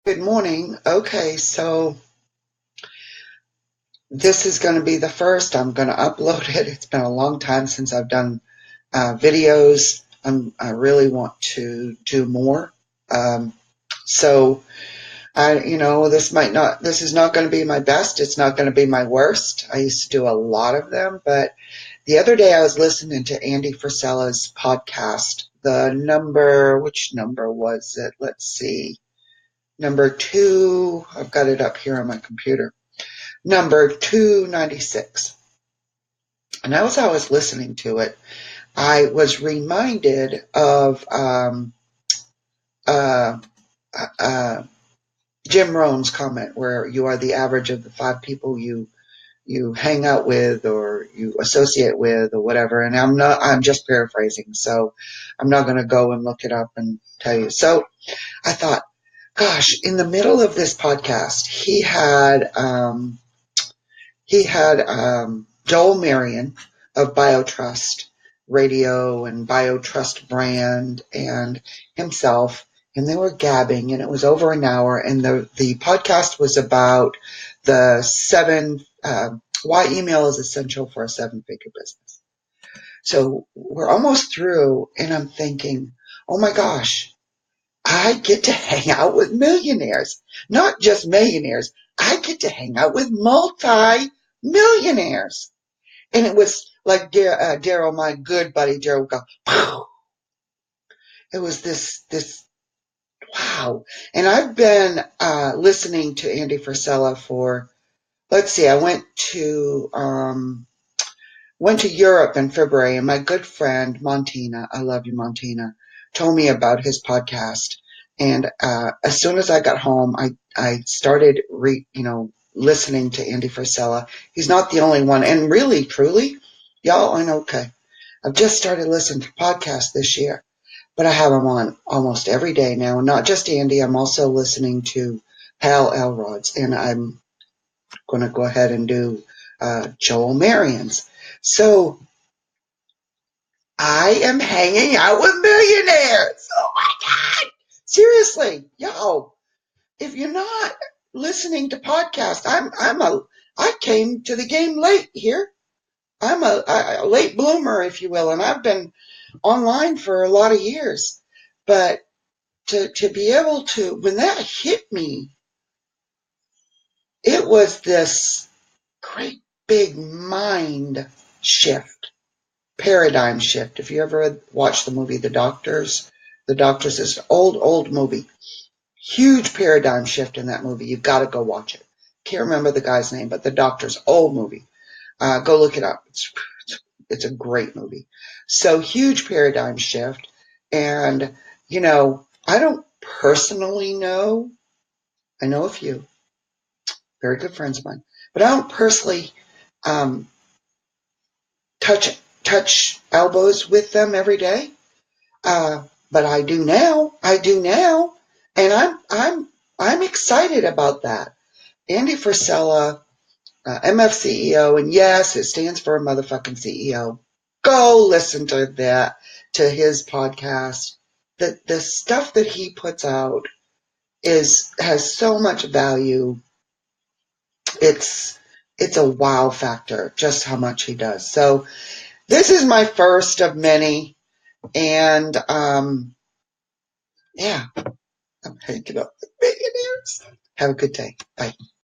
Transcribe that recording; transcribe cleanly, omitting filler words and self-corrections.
Good morning. Okay, so this is going to be the first. I'm going to upload it. It's been a long time since I've done videos. I really want to do more. Um, so this is not going to be my best. It's not going to be my worst. I used to do a lot of them, but the other day I was listening to Andy Frisella's podcast. Which number was it? Let's see. Number two. I've got it up here on my computer. Number 296. And as I was listening to it, I was reminded of uh, uh, Jim Rohn's comment, where you are the average of the five people you hang out with or you associate with or whatever. And I'm just paraphrasing, so I'm not going to go and look it up and tell you. So I thought, gosh, in the middle of this podcast, he had Joel Marion of BioTrust Radio and BioTrust brand and himself, and they were gabbing, and it was over an hour, and the podcast was about the why email is essential for a seven-figure business. So we're almost through, and I'm thinking, oh my gosh, I get to hang out with millionaires, not just millionaires. I get to hang out with multi-millionaires. And it was like Daryl, my good buddy Daryl, would go, pow. It was this, wow. And I've been listening to Andy Frisella for, let's see, I went to Europe in February, and my good friend Montina, I love you, Montina, told me about his podcast. And as soon as I got home, I started listening to Andy Frisella. He's not the only one, and really, truly, y'all, I know. Okay, I've just started listening to podcasts this year, but I have them on almost every day now. Not just Andy, I'm also listening to Hal Elrod's, and I'm going to go ahead and do Joel Marion's. So I am hanging out with millionaires. Oh my God. Seriously, yo, if you're not listening to podcasts, I came to the game late here. I'm a late bloomer, if you will, and I've been online for a lot of years. But to be able to, when that hit me, it was this great big mind shift, paradigm shift. If you ever watched the movie The Doctors is an old movie. Huge paradigm shift in that movie. You've got to go watch it. Can't remember the guy's name, but The Doctors, old movie. Go look it up. It's a great movie. So huge paradigm shift. And, I don't personally know. I know a few very good friends of mine, but I don't personally um, touch elbows with them every day. But I do now. I do now, and I'm excited about that. Andy Frisella, MFCEO, and yes, it stands for a motherfucking CEO. Go listen to that, to his podcast. The stuff that he puts out has so much value. It's it's a wow factor just how much he does. So this is my first of many, and yeah, I'm hanging up with millionaires. Have a good day. Bye.